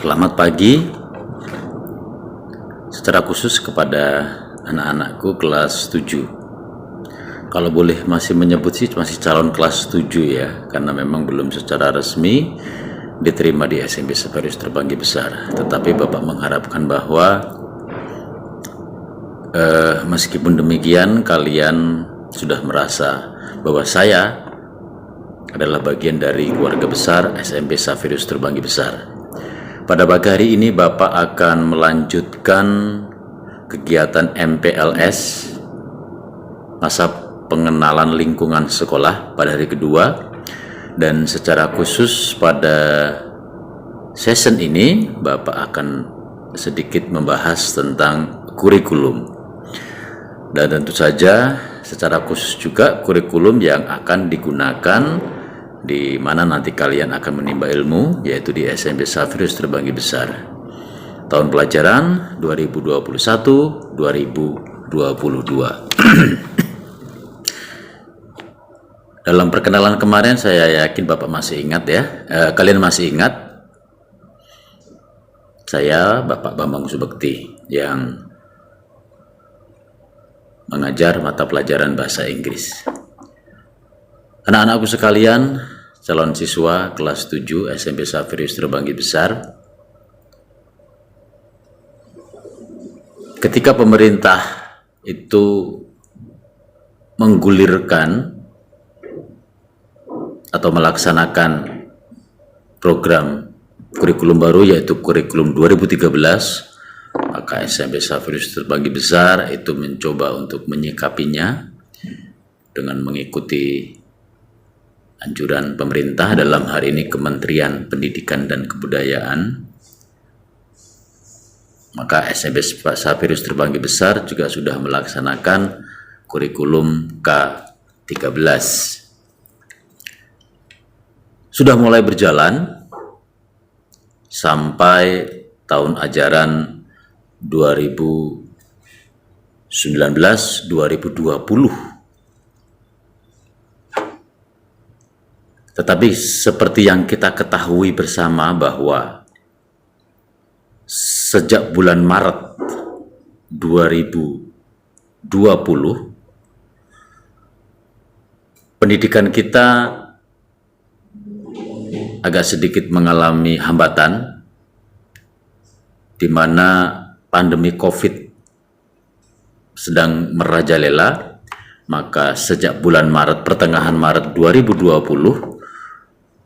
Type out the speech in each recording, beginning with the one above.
Selamat pagi, secara khusus kepada anak-anakku kelas 7. Kalau boleh masih menyebut sih masih calon kelas 7 ya, karena memang belum secara resmi diterima di SMP Saverius Terbanggi Besar. Tetapi Bapak mengharapkan bahwa meskipun demikian kalian sudah merasa bahwa saya adalah bagian dari keluarga besar SMP Saverius Terbanggi Besar. Pada pagi hari ini Bapak akan melanjutkan kegiatan MPLS, masa pengenalan lingkungan sekolah, pada hari kedua. Dan secara khusus pada session ini Bapak akan sedikit membahas tentang kurikulum. Dan tentu saja secara khusus juga kurikulum yang akan digunakan di mana nanti kalian akan menimba ilmu, yaitu di SMP Saverius Terbanggi Besar. Tahun pelajaran 2021-2022. Dalam perkenalan kemarin saya yakin Bapak masih ingat ya, kalian masih ingat saya Bapak Bambang Subekti yang mengajar mata pelajaran bahasa Inggris. Anak-anakku sekalian, calon siswa kelas 7 SMP Saverius Terbanggi Besar, ketika pemerintah itu menggulirkan atau melaksanakan program kurikulum baru, yaitu kurikulum 2013, maka SMP Saverius Terbanggi Besar itu mencoba untuk menyikapinya dengan mengikuti anjuran pemerintah, dalam hari ini Kementerian Pendidikan dan Kebudayaan. Maka SMP Saverius Terbanggi Besar juga sudah melaksanakan kurikulum K13. Sudah mulai berjalan sampai tahun ajaran 2019-2020. Tetapi seperti yang kita ketahui bersama bahwa sejak bulan Maret 2020 pendidikan kita agak sedikit mengalami hambatan, di mana pandemi COVID sedang merajalela. Maka sejak bulan Maret, pertengahan Maret 2020,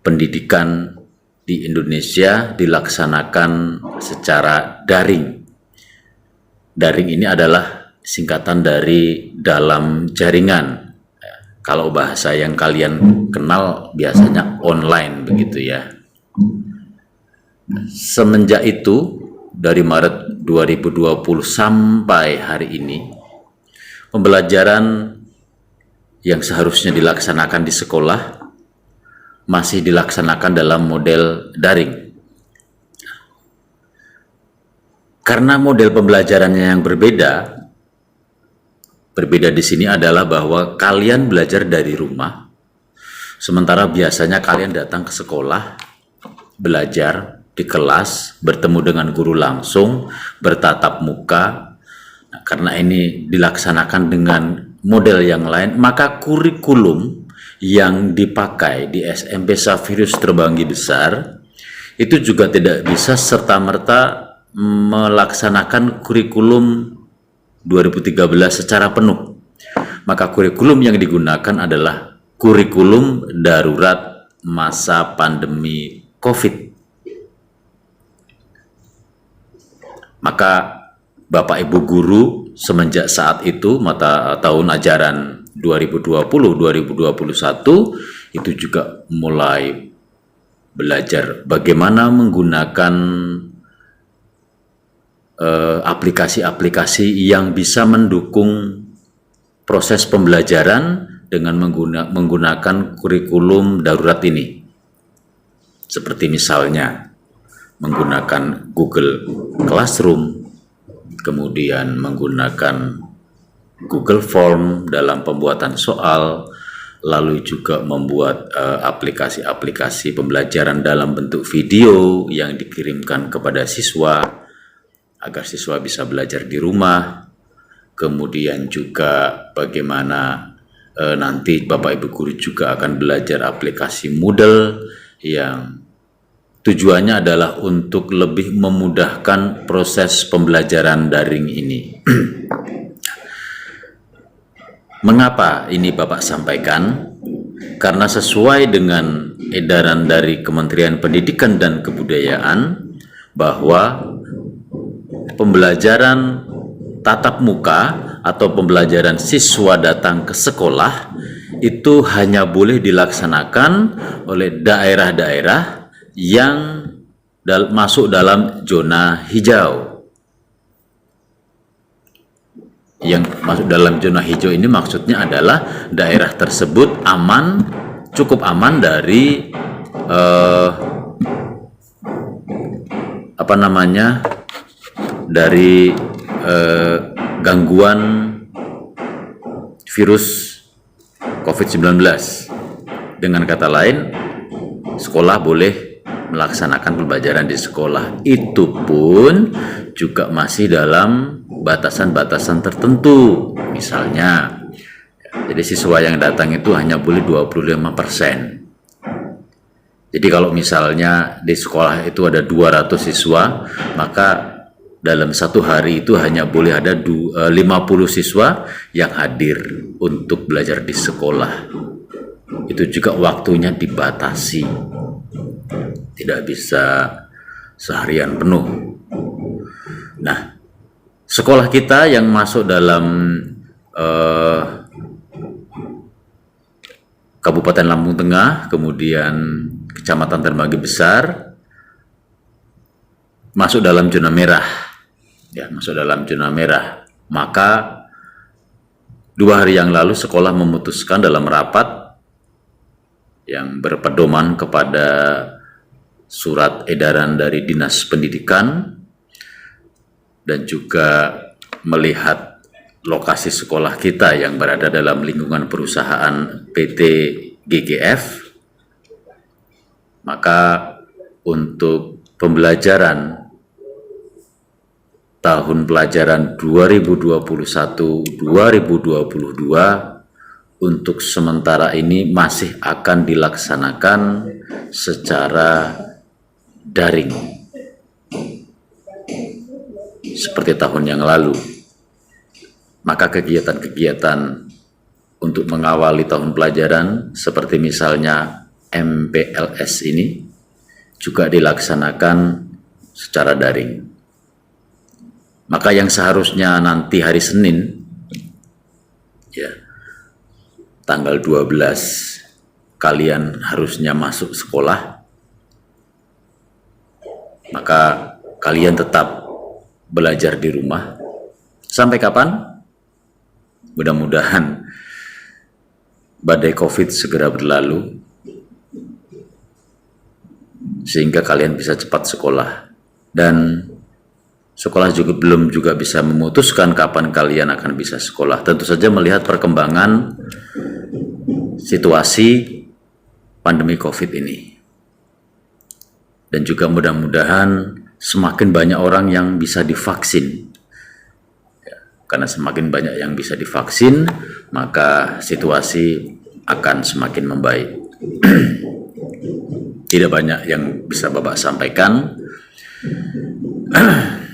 pendidikan di Indonesia dilaksanakan secara daring. Daring ini adalah singkatan dari dalam jaringan. Kalau bahasa yang kalian kenal biasanya online begitu ya. Semenjak itu, dari Maret 2020 sampai hari ini, pembelajaran yang seharusnya dilaksanakan di sekolah masih dilaksanakan dalam model daring. Karena model pembelajarannya yang berbeda di sini adalah bahwa kalian belajar dari rumah, sementara biasanya kalian datang ke sekolah, belajar di kelas, bertemu dengan guru langsung, bertatap muka. Nah, karena ini dilaksanakan dengan model yang lain, maka kurikulum yang dipakai di SMP Saverius Terbanggi Besar itu juga tidak bisa serta-merta melaksanakan kurikulum 2013 secara penuh. Maka kurikulum yang digunakan adalah kurikulum darurat masa pandemi COVID. Maka Bapak Ibu guru semenjak saat itu, mata tahun ajaran 2020-2021 itu juga mulai belajar bagaimana menggunakan aplikasi-aplikasi yang bisa mendukung proses pembelajaran dengan menggunakan kurikulum darurat ini. Seperti misalnya menggunakan Google Classroom, kemudian menggunakan Google Form dalam pembuatan soal, lalu juga membuat aplikasi-aplikasi pembelajaran dalam bentuk video yang dikirimkan kepada siswa agar siswa bisa belajar di rumah. Kemudian juga bagaimana nanti Bapak Ibu guru juga akan belajar aplikasi Moodle yang tujuannya adalah untuk lebih memudahkan proses pembelajaran daring ini. Mengapa ini Bapak sampaikan? Karena sesuai dengan edaran dari Kementerian Pendidikan dan Kebudayaan bahwa pembelajaran tatap muka atau pembelajaran siswa datang ke sekolah itu hanya boleh dilaksanakan oleh daerah-daerah yang masuk dalam zona hijau. Yang masuk dalam zona hijau ini maksudnya adalah daerah tersebut aman, cukup aman dari dari gangguan virus COVID-19. Dengan kata lain, sekolah boleh melaksanakan pembelajaran di sekolah. Itu pun juga masih dalam batasan-batasan tertentu. Misalnya, jadi siswa yang datang itu hanya boleh 25%. Jadi kalau misalnya di sekolah itu ada 200 siswa, maka dalam satu hari itu hanya boleh ada 50 siswa yang hadir untuk belajar di sekolah. Itu juga waktunya dibatasi. Tidak bisa seharian penuh. Nah, sekolah kita yang masuk dalam Kabupaten Lampung Tengah, kemudian Kecamatan Terbanggi Besar, masuk dalam zona merah. Ya, masuk dalam zona merah. Maka 2 hari yang lalu sekolah memutuskan dalam rapat yang berpedoman kepada surat edaran dari Dinas Pendidikan dan juga melihat lokasi sekolah kita yang berada dalam lingkungan perusahaan PT GGF, maka untuk pembelajaran tahun pelajaran 2021-2022 untuk sementara ini masih akan dilaksanakan secara daring seperti tahun yang lalu. Maka kegiatan-kegiatan untuk mengawali tahun pelajaran seperti misalnya MPLS ini juga dilaksanakan secara daring. Maka yang seharusnya nanti hari Senin, ya, tanggal 12 kalian harusnya masuk sekolah, maka kalian tetap belajar di rumah. Sampai kapan? Mudah-mudahan badai COVID segera berlalu sehingga kalian bisa cepat sekolah. Dan sekolah juga belum bisa memutuskan kapan kalian akan bisa sekolah. Tentu saja melihat perkembangan situasi pandemi COVID ini. Dan juga mudah-mudahan semakin banyak orang yang bisa divaksin. Karena semakin banyak yang bisa divaksin, maka situasi akan semakin membaik. Tidak banyak yang bisa Bapak sampaikan.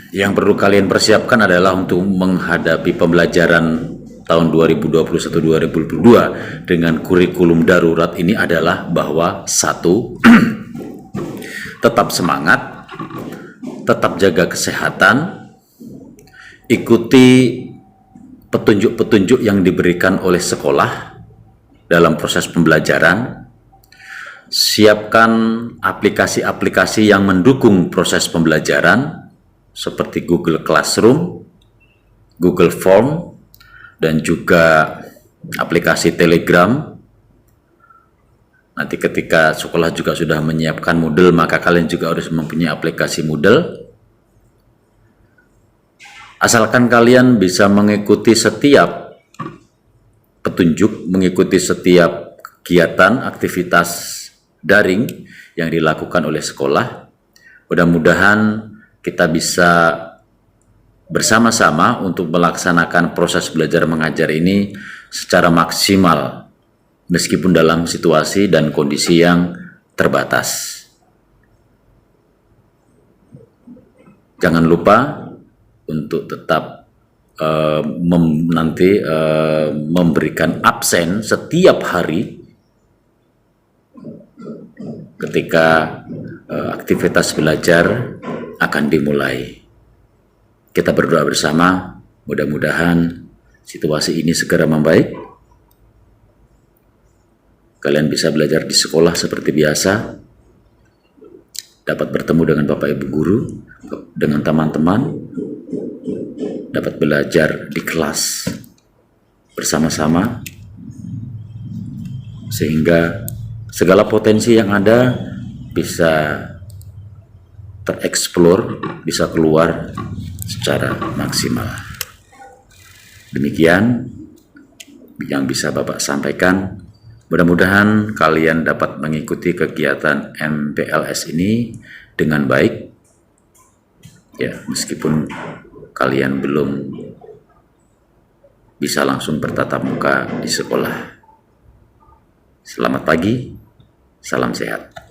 Yang perlu kalian persiapkan adalah untuk menghadapi pembelajaran tahun 2021-2022 dengan kurikulum darurat ini adalah bahwa 1. Tetap semangat, tetap jaga kesehatan, ikuti petunjuk-petunjuk yang diberikan oleh sekolah dalam proses pembelajaran, siapkan aplikasi-aplikasi yang mendukung proses pembelajaran seperti Google Classroom, Google Form, dan juga aplikasi Telegram. Nanti ketika sekolah juga sudah menyiapkan Moodle, maka kalian juga harus mempunyai aplikasi Moodle. Asalkan kalian bisa mengikuti setiap petunjuk, mengikuti setiap kegiatan aktivitas daring yang dilakukan oleh sekolah. Mudah-mudahan kita bisa bersama-sama untuk melaksanakan proses belajar mengajar ini secara maksimal, meskipun dalam situasi dan kondisi yang terbatas. Jangan lupa untuk tetap memberikan absen setiap hari ketika aktivitas belajar akan dimulai. Kita berdoa bersama, mudah-mudahan situasi ini segera membaik. Kalian bisa belajar di sekolah seperti biasa, dapat bertemu dengan Bapak Ibu guru, dengan teman-teman, dapat belajar di kelas bersama-sama, sehingga segala potensi yang ada bisa tereksplor, bisa keluar secara maksimal. Demikian yang bisa Bapak sampaikan. Mudah-mudahan kalian dapat mengikuti kegiatan MPLS ini dengan baik. Ya, meskipun kalian belum bisa langsung bertatap muka di sekolah. Selamat pagi, salam sehat.